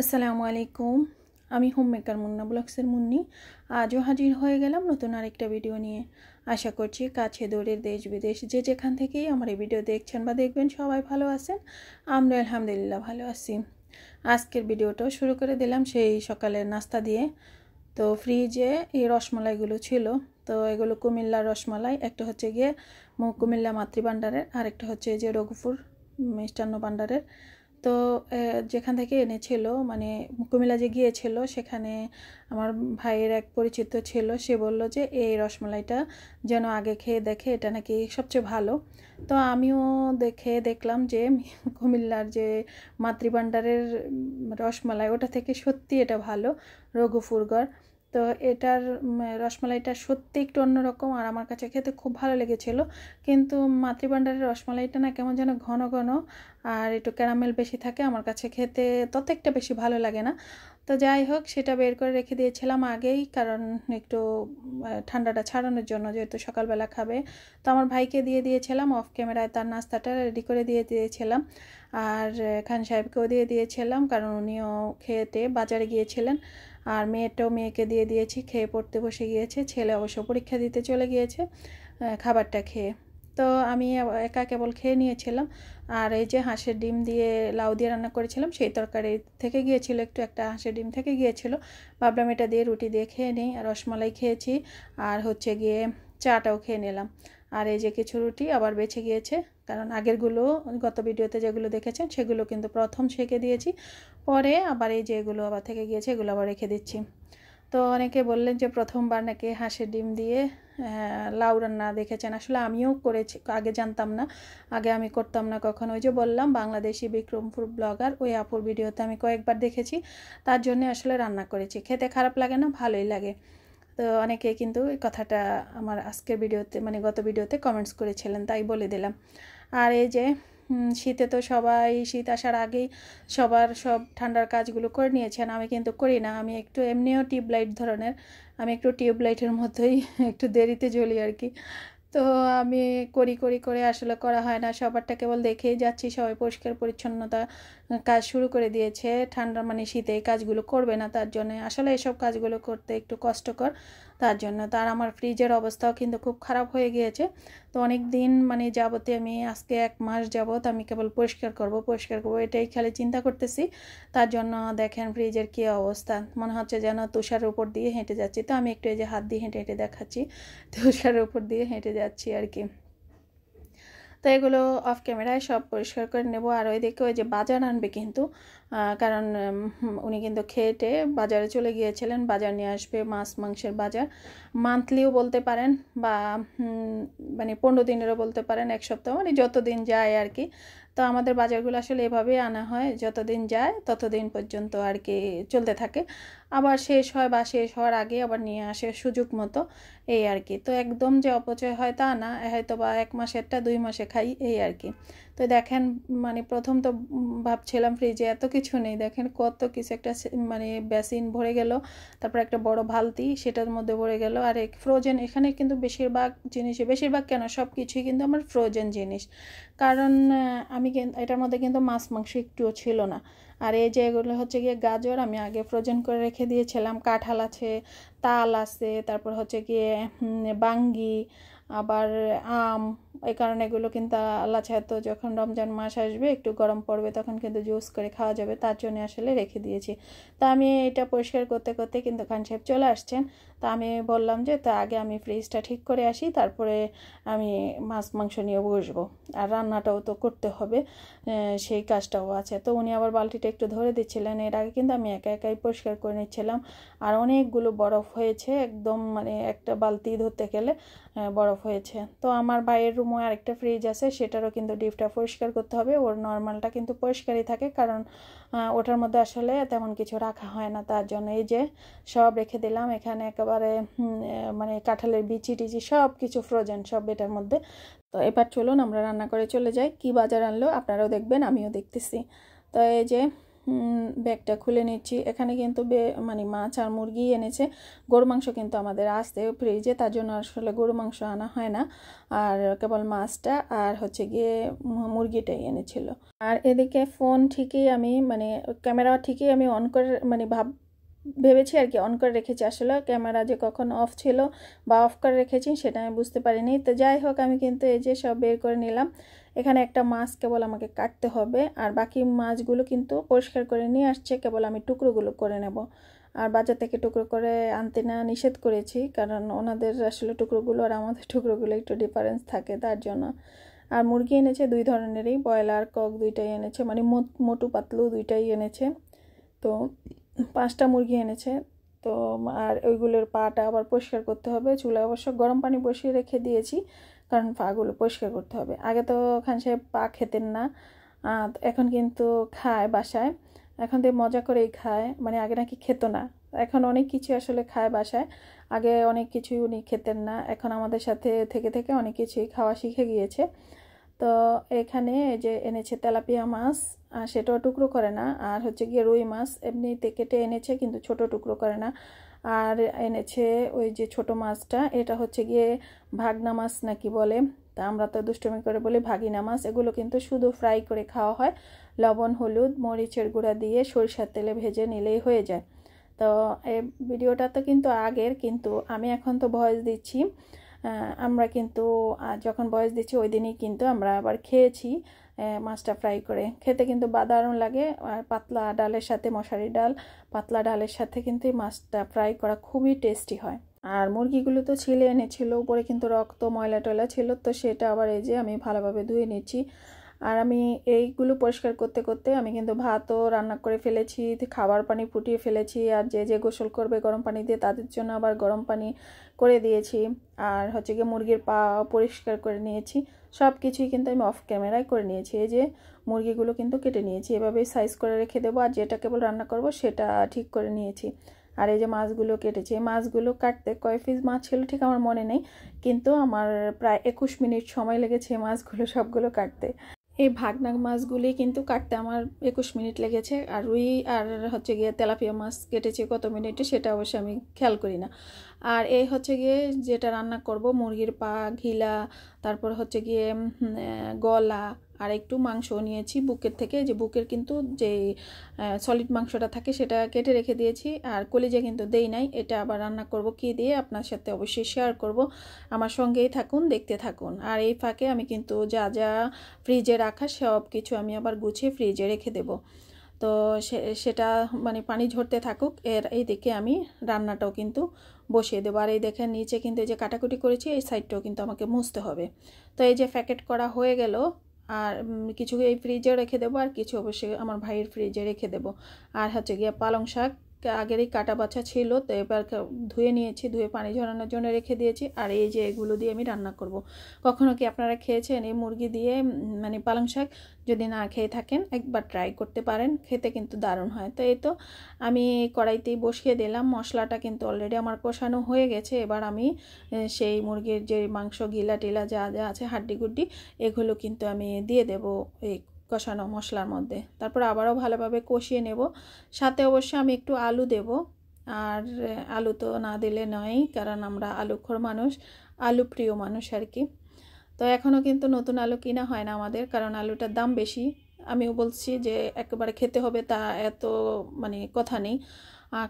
আসসালামু আলাইকুম। আমি হোম মেকার মুন্না ব্লগসের মুন্নি। আজও হাজির হয়ে গেলাম নতুন আরেকটা ভিডিও নিয়ে। আশা করছি কাছে দূরের দেশ বিদেশ যে যেখান থেকেই আমার এই ভিডিও দেখছেন বা দেখবেন সবাই ভালো আছেন। আমরা আলহামদুলিল্লাহ ভালো আছি। আজকের ভিডিওটাও শুরু করে দিলাম সেই সকালের নাস্তা দিয়ে। তো ফ্রিজে এই রসমালাইগুলো ছিল, তো এগুলো কুমিল্লার রসমালাই, একটা হচ্ছে গিয়ে কুমিল্লা মাতৃভাণ্ডারের, আরেকটা হচ্ছে যে রঘুপুর মিষ্টান্ন ভাণ্ডারের। তো যেখান থেকে এনেছিল মানে কুমিল্লা যে গিয়েছিল সেখানে আমার ভাইয়ের এক পরিচিত ছিল, সে বলল যে এই রসমালাইটা যেন আগে খেয়ে দেখে, এটা নাকি সবচেয়ে ভালো। তো আমিও দেখলাম যে কুমিল্লার যে মাতৃভাণ্ডারের রসমালাই ওটা থেকে সত্যি এটা ভালো, রঘুপুরগড়। তো এটার রসমালাইটা সত্যি একটু অন্যরকম আর আমার কাছে খেতে খুব ভালো লেগেছিল। কিন্তু মাতৃভাণ্ডারের রসমালাইটা না কেমন যেন ঘন ঘন আর একটু ক্যারামেল বেশি থাকে, আমার কাছে খেতে তত একটা বেশি ভালো লাগে না। তো যাই হোক, সেটা বের করে রেখে দিয়েছিলাম আগেই, কারণ একটু ঠান্ডাটা ছাড়ানোর জন্য, যেহেতু সকালবেলা খাবে। তো আমার ভাইকে দিয়ে দিয়েছিলাম অফ ক্যামেরায়, তার নাস্তাটা রেডি করে দিয়ে দিয়েছিলাম। আর খান সাহেবকেও দিয়ে দিয়েছিলাম, কারণ উনিও খেতে বাজারে গিয়েছিলেন। আর মেয়েকে দিয়ে দিয়েছি, খেয়ে পড়তে বসে গিয়েছে। ছেলে অবশ্য পরীক্ষা দিতে চলে গিয়েছে খাবারটা খেয়ে। তো আমি একা কেবল খেয়ে নিয়েছিলাম। আর এই যে হাঁসের ডিম দিয়ে লাউ দিয়ে রান্না করেছিলাম, সেই তরকারি থেকে গিয়েছিল, একটা হাঁসের ডিম থেকে গিয়েছিল। ভাবলাম এটা দিয়ে রুটি দিয়ে খেয়ে নিই। আর রসমালাই খেয়েছি, আর হচ্ছে গিয়ে চাটাও খেয়ে নিলাম। আর এই যে কিছু রুটি আবার বেঁচে গিয়েছে, কারণ আগেরগুলো গত ভিডিওতে যেগুলো দেখেছেন সেগুলো কিন্তু প্রথম সেঁকে দিয়েছি, পরে আবার এই যে এগুলো আবার থেকে গিয়েছে, এগুলো আবার রেখে দিচ্ছি। তো অনেকে বললেন যে প্রথমবার নাকি হাঁসের ডিম দিয়ে লাউ রান্না দেখেছেন। আসলে আমিও করেছি, আগে জানতাম না, আগে আমি করতাম না কখনো। ওই যে বললাম বাংলাদেশি বিক্রমপুর ব্লগার ওই আপুর ভিডিওতে আমি কয়েকবার দেখেছি, তার জন্য আসলে রান্না করেছি। খেতে খারাপ লাগে না, ভালোই লাগে। তো অনেকে কিন্তু এই কথাটা আমার আজকের ভিডিওতে মানে গত ভিডিওতে কমেন্টস করেছিলেন, তাই বলে দিলাম। আর এই যে শীতে তো সবাই শীত আসার আগেই সব ঠান্ডার কাজগুলো করে নিয়েছেন, আমি কিন্তু করি না। আমি একটু এমনিও টিউবলাইট ধরনের, আমি একটু টিউবলাইটের মধ্যেই একটু দেরিতে জ্বলি আর কি। তো আমি করে আসলে করা হয় না। সবারটা কেবল দেখেই যাচ্ছি, সবাই পরিষ্কার পরিচ্ছন্নতা কাজ শুরু করে দিয়েছে। ঠান্ডা মানে শীতে এই কাজগুলো করবে না, তার জন্য আসলে এসব কাজগুলো করতে একটু কষ্টকর, তার জন্য। তার আমার ফ্রিজের অবস্থাও কিন্তু খুব খারাপ হয়ে গিয়েছে। তো অনেক দিন মানে যাবতে আমি আজকে 1 মাস যাবত আমি কেবল পরিষ্কার করব এটাই খালি চিন্তা করতেছি। তার জন্য দেখেন ফ্রিজের কী অবস্থা, মনে হচ্ছে যেন তুষারের উপর দিয়ে হেঁটে যাচ্ছি। তো আমি একটু এই যে হাত দিয়ে হেঁটে হেঁটে দেখাচ্ছি, তুষারের উপর দিয়ে হেঁটে যাচ্ছি আর কি। তো এগুলো অফ ক্যামেরায় সব পরিষ্কার করে নেব। আর ওইদিকে ওই যে বাজার আনবে কিন্তু, কারণ উনি কিন্তু খেটে বাজারে চলে গিয়েছিলেন, বাজার নিয়ে আসবে, মাছ মাংসের বাজার। মান্থলিও বলতে পারেন, বা মানে 15 দিনেরও বলতে পারেন, 1 সপ্তাহ, মানে যতদিন যায় আর কি। তো আমাদের বাজারগুলো আসলে এভাবেই আনা হয়, যতদিন যায় ততদিন পর্যন্ত আর কি চলতে থাকে। আবার শেষ হয় বা শেষ হওয়ার আগে আবার নিয়ে আসে সুযোগ মতো, এই আর কি। তো একদম যে অপচয় হয় তা না, হয়তো বা 1 মাসেরটা 2 মাসে খাই, এই আর কি। তো দেখেন মানে প্রথম তো ভাবছিলাম ফ্রিজে এত কিছু নেই, দেখেন কত কিছু, একটা মানে বেসিন ভরে গেল, তারপর একটা বড় বালতি সেটার মধ্যে ভরে গেল। আর এক ফ্রোজেন, এখানে কিন্তু বেশিরভাগ কেন সব কিছুই কিন্তু আমার ফ্রোজেন জিনিস, কারণ আমি কিন্তু এটার মধ্যে কিন্তু মাছ মাংস একটুও ছিল না। আর এই যে এগুলো হচ্ছে গিয়ে গাজর, আমি আগে ফ্রোজেন করে রেখে দিয়েছিলাম। কাঁঠাল আছে, তাল আছে, তারপর হচ্ছে গিয়ে বাঙ্গি, আবার আম। এই কারণে এগুলো কিন্তু আল্লাহ চাহে তো যখন রমজান মাস আসবে, একটু গরম পড়বে, তখন কিন্তু জুস করে খাওয়া যাবে, তার জন্য আসলে রেখে দিয়েছি। তা আমি এটা পরিষ্কার করতে করতে কিন্তু খান সাহেব চলে আসছেন। তা আমি বললাম যে তা আগে আমি ফ্রিজটা ঠিক করে আসি, তারপরে আমি মাছ মাংস নিয়ে বসবো। আর রান্নাটাও তো করতে হবে, সেই কাজটাও আছে। তো উনি আবার বালতিটা একটু ধরে দিচ্ছিলেন, এর আগে কিন্তু আমি একাই পরিষ্কার করে নিচ্ছিলাম। আর অনেকগুলো বরফ হয়েছে, একদম মানে একটা বালতি ধরতে গেলে বরফ হয়েছে। তো আমার বাইরের রুমে আরেকটা ফ্রিজ আছে, সেটারও কিন্তু ডিপটা পরিষ্কার করতে হবে। ওর নর্মালটা কিন্তু পরিষ্কারই থাকে, কারণ ওটার মধ্যে আসলে তেমন কিছু রাখা হয় না, তার জন্য। এই যে সব রেখে দিলাম এখানে, একেবারে মানে কাঁঠালের বিচি টিচি সব কিছু ফ্রোজেন সব এটার মধ্যে। তো এবার চলুন আমরা রান্না করে চলে যাই। কি বাজার আনলো আপনারাও দেখবেন, আমিও দেখতেছি। তো এই যে ব্যাগটা খুলে নিচ্ছি। এখানে কিন্তু মানে মাছ আর মুরগি এনেছে। গরু মাংস কিন্তু আমাদের আসতে ফ্রিজে, তার জন্য আসলে গরু মাংস আনা হয় না, আর কেবল মাছটা আর হচ্ছে গিয়ে মুরগিটাই এনেছিল। আর এদিকে ফোন ঠিকই আমি মানে ক্যামেরা ঠিকই আমি অন করে মানে ভেবেছি আর কি অন করে রেখেছি, আসলে ক্যামেরা যে কখন অফ ছিল বা অফ করে রেখেছি সেটা আমি বুঝতে পারিনি। তো যাই হোক, আমি কিন্তু এই যে সব বের করে নিলাম। এখানে একটা মাছ কেবল আমাকে কাটতে হবে, আর বাকি মাছগুলো কিন্তু পরিষ্কার করে নিয়ে আসছে, কেবল আমি টুকরোগুলো করে নেব। আর বাজার থেকে টুকরো করে আনতে না নিষেধ করেছি, কারণ ওনাদের আসলে টুকরোগুলো আর আমাদের টুকরোগুলো একটু ডিফারেন্স থাকে, তার জন্য। আর মুরগি এনেছে দুই ধরনেরই, ব্রয়লার কক দুইটাই এনেছে, মানে মোটু পাতলু দুইটাই এনেছে। তো 5টা মুরগি এনেছে। তো আর ওইগুলোর পাটা আবার পরিষ্কার করতে হবে। চুলায় অবশ্য গরম পানি বসিয়ে রেখে দিয়েছি, কারণ পাগুলো পরিষ্কার করতে হবে। আগে তো খান সাহেব পা খেতেন না, এখন কিন্তু খায় বাসায়। এখন তো মজা করেই খায়, মানে আগে নাকি খেত না, এখন অনেক কিছু আসলে খায় বাসায়। আগে অনেক কিছুই উনি খেতেন না, এখন আমাদের সাথে থেকে থেকে অনেক কিছুই খাওয়া শিখে গিয়েছে। তো এখানে এই যে এনেছে তেলাপিয়া মাছ, সেটাও টুকরো করে না। আর হচ্ছে গিয়ে রুই মাছ এমনিতে কেটে এনেছে, কিন্তু ছোট টুকরো করে না। আর এনেছে ওই যে ছোট মাছটা, এটা হচ্ছে গিয়ে ভাগনা মাছ নাকি বলে, তা আমরা তো দুষ্টুমি করে বলি ভাগিনা মাছ। এগুলো কিন্তু শুধু ফ্রাই করে খাওয়া হয়, লবণ হলুদ মরিচের গুঁড়া দিয়ে সরিষার তেলে ভেজে নিলেই হয়ে যায়। তো এই ভিডিওটা তো কিন্তু আগের, কিন্তু আমি এখন তো ভয়েস দিচ্ছি। আমরা কিন্তু যখন বয়স দিচ্ছি ওই দিনই কিন্তু আমরা আবার খেয়েছি মাছটা ফ্রাই করে। খেতে কিন্তু দারুণ লাগে, আর পাতলা ডালের সাথে, মশারি ডাল পাতলা ডালের সাথে কিন্তু এই মাছটা ফ্রাই করা খুবই টেস্টি হয়। আর মুরগিগুলো তো ছিলে এনেছিল, উপরে কিন্তু রক্ত ময়লা টয়লা ছিল, তো সেটা আবার এই যে আমি ভালোভাবে ধুয়ে নিচ্ছি। আর আমি এইগুলো পরিষ্কার করতে করতে আমি কিন্তু ভাতও রান্না করে ফেলেছি, খাবার পানি ফুটিয়ে ফেলেছি, আর যে যে গোসল করবে গরম পানি দিয়ে তাদের জন্য আবার গরম পানি করে দিয়েছি। আর হচ্ছে গিয়ে মুরগির পা পরিষ্কার করে নিয়েছি। সব কিছুই কিন্তু আমি অফ ক্যামেরায় করে নিয়েছি। এই যে মুরগিগুলো কিন্তু কেটে নিয়েছি, এভাবেই সাইজ করে রেখে দেবো, আর যেটা কেবল রান্না করব সেটা ঠিক করে নিয়েছি। আর এই যে মাছগুলো কেটেছি, এই মাছগুলো কাটতে কয় পিস মাছ ছিল ঠিক আমার মনে নেই, কিন্তু আমার প্রায় 21 মিনিট সময় লেগেছে মাছগুলো সবগুলো কাটতে। এই ভাগনা মাছগুলি কিন্তু কাটতে আমার 21 মিনিট লেগেছে। আর রুই আর হচ্ছে গিয়ে তেলাপিয়া মাছ কেটেছে কত মিনিটে সেটা অবশ্যই আমি খেয়াল করি না। আর এই হচ্ছে গিয়ে যেটা রান্না করব, মুরগির পা, ঘিলা, তারপর হচ্ছে গিয়ে গলা, আর একটু মাংস নিয়েছি বুকের থেকে। যে বুকের কিন্তু যে সলিড মাংসটা থাকে সেটা কেটে রেখে দিয়েছি, আর কলিজা কিন্তু দেই নাই। এটা আবার রান্না করব কি দিয়ে আপনার সাথে অবশ্যই শেয়ার করব, আমার সঙ্গেই থাকুন, দেখতে থাকুন। আর এই ফাঁকে আমি কিন্তু যা যা ফ্রিজে রাখা সব কিছু আমি আবার গুছিয়ে ফ্রিজে রেখে দেব। তো সেটা মানে পানি ঝরতে থাকুক, এই দিকে আমি রান্নাটাও কিন্তু বসিয়ে দেবো। আর এই দেখেন নিচে কিন্তু এই যে কাটাকুটি করেছি, এই সাইডটাও কিন্তু আমাকে মুছতে হবে। তো এই যে প্যাকেট করা হয়ে গেল, আর কিছু এই ফ্রিজে রেখে দেবো, আর কিছু অবশ্যই আমার ভাইয়ের ফ্রিজে রেখে দেবো। আর হচ্ছে গিয়ে পালং শাক আগেরই কাটা বাছা ছিল, তো এবার ধুয়ে নিয়েছি, ধুয়ে পানি ঝরানোর জন্য রেখে দিয়েছি। আর এই যে এগুলো দিয়ে আমি রান্না করব। কখনো কি আপনারা খেয়েছেন এই মুরগি দিয়ে মানে পালং শাক? যদি না খেয়ে থাকেন একবার ট্রাই করতে পারেন, খেতে কিন্তু দারুণ হয়। তো এই তো আমি কড়াইতেই বসিয়ে দিলাম, মশলাটা কিন্তু অলরেডি আমার কষানো হয়ে গেছে। এবার আমি সেই মুরগির যে মাংস, গিলা টিলা যা যা আছে, হাড্ডি গুড্ডি, এগুলো কিন্তু আমি দিয়ে দেব এই কষানো মশলার মধ্যে। তারপর আবারও ভালোভাবে কষিয়ে নেব। সাথে অবশ্যই আমি একটু আলু দেব, আর আলু তো না দিলে নয়, কারণ আমরা আলুখোর মানুষ, আলু প্রিয় মানুষ আর কি। তো এখনও কিন্তু নতুন আলু কিনা হয় না আমাদের, কারণ আলুটার দাম বেশি। আমিও বলছি যে একেবারে খেতে হবে তা এত মানে কথা নেই,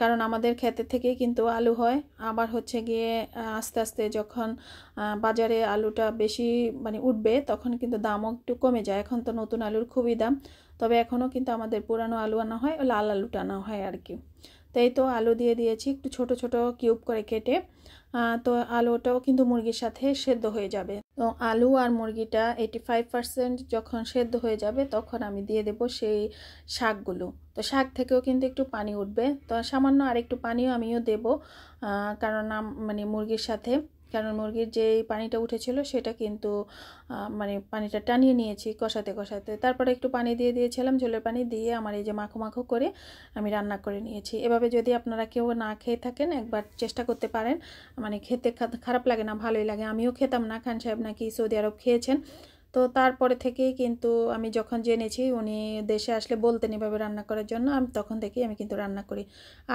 কারণ আমাদের ক্ষেতের থেকেই কিন্তু আলু হয়। আবার হচ্ছে গিয়ে আস্তে আস্তে যখন বাজারে আলুটা বেশি মানে উঠবে, তখন কিন্তু দামও একটু কমে যায়। এখন তো নতুন আলুর খুবই দাম, তবে এখনও কিন্তু আমাদের পুরানো আলু আনা হয়, লাল আলুটা আনা হয় আর কি। তো এই তো আলু দিয়ে দিয়েছি একটু ছোট ছোট কিউব করে কেটে। তো আলুটাও কিন্তু মুরগির সাথে সেদ্ধ হয়ে যাবে। তো আলু আর মুরগিটা 85% যখন সেদ্ধ হয়ে যাবে, তখন আমি দিয়ে দেব সেই শাকগুলো। তো শাক থেকেও কিন্তু একটু পানি উঠবে, তো সামান্য আর একটু পানিও আমিও দেব, কারণ মানে মুরগির সাথে, কারণ মুরগির যে পানিটা উঠেছিল সেটা কিন্তু মানে পানিটা টানিয়ে নিয়েছি কষাতে কষাতে। তারপরে একটু পানি দিয়ে দিয়েছিলাম, ঝোলের পানি দিয়ে আমার এই যে মাখো মাখো করে আমি রান্না করে নিয়েছি। এভাবে যদি আপনারা কেউ না খেয়ে থাকেন একবার চেষ্টা করতে পারেন, মানে খেতে খারাপ লাগে না, ভালোই লাগে। আমিও খেতাম না, খান সাহেব নাকি সৌদি আরব খেয়েছেন, তো তারপরে থেকেই কিন্তু আমি যখন জেনেছি উনি দেশে আসলে বলতেন এভাবে রান্না করার জন্য, আমি তখন থেকেই আমি কিন্তু রান্না করি।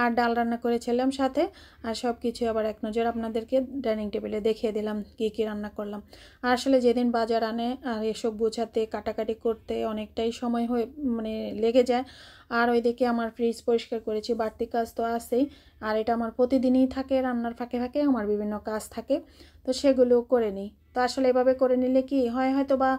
আর ডাল রান্না করেছিলাম সাথে, আর সব কিছু আবার এক নজর আপনাদেরকে ডাইনিং টেবিলে দেখিয়ে দিলাম কী কী রান্না করলাম। আর আসলে যেদিন বাজার আনে আর এসব গোছাতে কাটাকাটি করতে অনেকটাই সময় হয়ে মানে লেগে যায়। আর ওইদিকে আমার ফ্রিজ পরিষ্কার করেছি, বাড়তি কাজ তো আছেই। আর এটা আমার প্রতিদিনই থাকে, রান্নার ফাঁকে ফাঁকে আমার বিভিন্ন কাজ থাকে, তো সেগুলো করে নিই। তো আসলে এভাবে করে নিলে কি হয়, হয়তো বা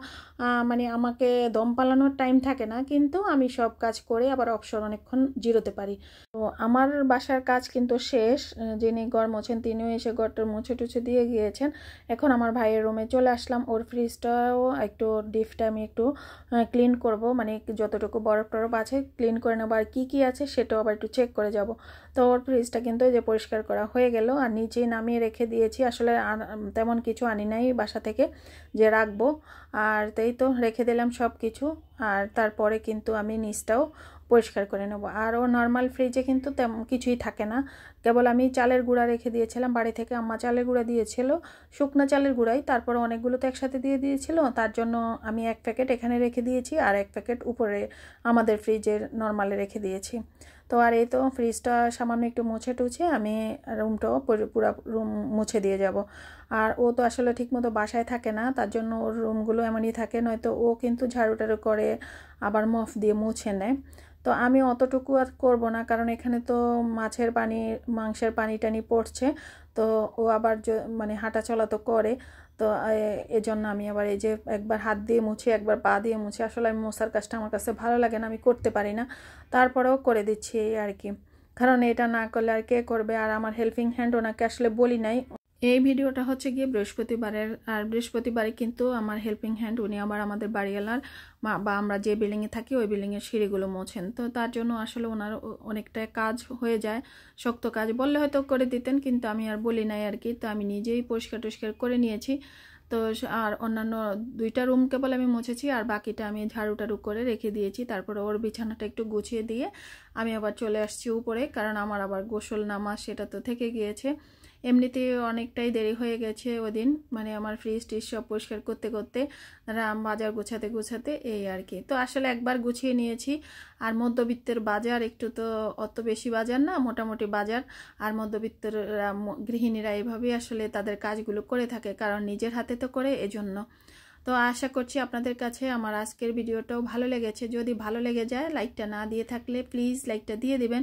মানে আমাকে দম পালানোর টাইম থাকে না, কিন্তু আমি সব কাজ করে আবার অবসর অনেকক্ষণ জিরোতে পারি। তো আমার বাসার কাজ কিন্তু শেষ। যিনি ঘর মোছেন তিনিও এসে ঘরটা মুছে টুছে দিয়ে গিয়েছেন। এখন আমার ভাইয়ের রুমে চলে আসলাম। ওর ফ্রিজটাও একটু ডিপটা আমি একটু ক্লিন করব, মানে যতটুকু বরফ টরফ আছে ক্লিন করে নেবো, আর কী কী আছে সেটাও আবার একটু চেক করে যাব। তো ওর ফ্রিজটা কিন্তু এই যে পরিষ্কার করা হয়ে গেল, আর নিচেই নামিয়ে রেখে দিয়েছি। আসলে তেমন কিছু আনি নাই বাসা থেকে যে রাখবো, আর তাই তো রেখে দিলাম সব কিছু। আর তারপরে কিন্তু আমি নিচটাও পরিষ্কার করে নেব। আর ও নর্মাল ফ্রিজে কিন্তু তেমন কিছুই থাকে না, কেবল আমি চালের গুঁড়া রেখে দিয়েছিলাম, বাড়ি থেকে আম্মা চালের গুঁড়া দিয়েছিল, শুকনো চালের গুঁড়াই, তারপরে অনেকগুলো তো একসাথে দিয়ে দিয়েছিল, তার জন্য আমি এক প্যাকেট এখানে রেখে দিয়েছি আর এক প্যাকেট উপরে আমাদের ফ্রিজের নর্মালে রেখে দিয়েছি। তো আর এই তো ফ্রিজটা সামান্য একটু মুছে টুছে আমি রুমটাও পুরো রুম মুছে দিয়ে যাব। আর ও তো আসলে ঠিকমতো বাসায় থাকে না, তার জন্য ওর রুমগুলো এমনই থাকে, নয়তো ও কিন্তু ঝাড়ু টাড়ু করে আবার মফ দিয়ে মুছে নেয়। তো আমি অতটুকু আর করব না, কারণ এখানে তো মাছের পানি মাংসের পানি টানি পড়ছে, তো ও আবার মানে হাঁটা চলা তো করে, তো এজন্য আমি আবার এই যে একবার হাত দিয়ে মুছি একবার পা দিয়ে মুছি। আসলে আমি মোছার কাজটা আমার কাছে ভালো লাগে না, আমি করতে পারি না, তারপরেও করে দিচ্ছি এই আর কি, কারণ এটা না করলে আর কে করবে। আর আমার হেল্পিং হ্যান্ড ওনাকে আসলে বলি নাই। এই ভিডিওটা হচ্ছে গিয়ে বৃহস্পতিবারের, আর বৃহস্পতিবারে কিন্তু আমার হেল্পিং হ্যান্ড উনি আবার আমাদের বাড়িওয়ালার বা আমরা যে বিল্ডিংয়ে থাকি ওই বিল্ডিংয়ের সিঁড়িগুলো মোছেন, তো তার জন্য আসলে ওনার অনেকটা কাজ হয়ে যায়, শক্ত কাজ, বললে হয়তো করে দিতেন, কিন্তু আমি আর বলি নাই আর কি। তো আমি নিজেই পরিষ্কার টরিষ্কার করে নিয়েছি। তো আর অন্যান্য 2টা রুম কেবল আমি মুছেছি, আর বাকিটা আমি ঝাড়ু টাড়ু করে রেখে দিয়েছি। তারপরে ওর বিছানাটা একটু গুছিয়ে দিয়ে আমি আবার চলে আসছি উপরে, কারণ আমার আবার গোসল নামাজ সেটা তো থেকে গিয়েছে। এমনিতে অনেকটাই দেরি হয়ে গেছে ওদিন, মানে আমার ফ্রিজ টিজ সব পরিষ্কার করতে করতে, বাজার গোছাতে গোছাতে এই আর কি। তো আসলে একবার গুছিয়ে নিয়েছি। আর মধ্যবিত্তের বাজার একটু তো অত বেশি বাজার না, মোটামুটি বাজার। আর মধ্যবিত্তের গৃহিণীরা এভাবেই আসলে তাদের কাজগুলো করে থাকে, কারণ নিজের হাতে তো করে, এজন্য। তো আশা করছি আপনাদের কাছে আমার আজকের ভিডিওটাও ভালো লেগেছে। যদি ভালো লেগে যায়, লাইকটা না দিয়ে থাকলে প্লিজ লাইকটা দিয়ে দিবেন।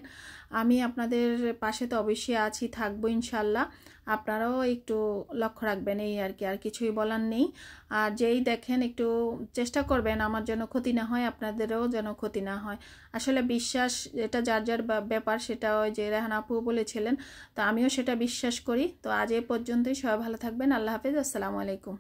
আমি আপনাদের পাশে তো অবশ্যই আছি, থাকবো ইনশাল্লাহ। আপনারাও একটু লক্ষ্য রাখবেন এই আর কি, আর কিছুই বলার নেই। আর যেই দেখেন একটু চেষ্টা করবেন আমার যেন ক্ষতি না হয়, আপনাদেরও যেন ক্ষতি না হয়। আসলে বিশ্বাস এটা যার যার ব্যাপার, সেটা ওই যে রেহান আপু বলেছিলেন, তো আমিও সেটা বিশ্বাস করি। তো আজ এই পর্যন্তই, সবাই ভালো থাকবেন, আল্লাহ হাফেজ, আসসালামু আলাইকুম।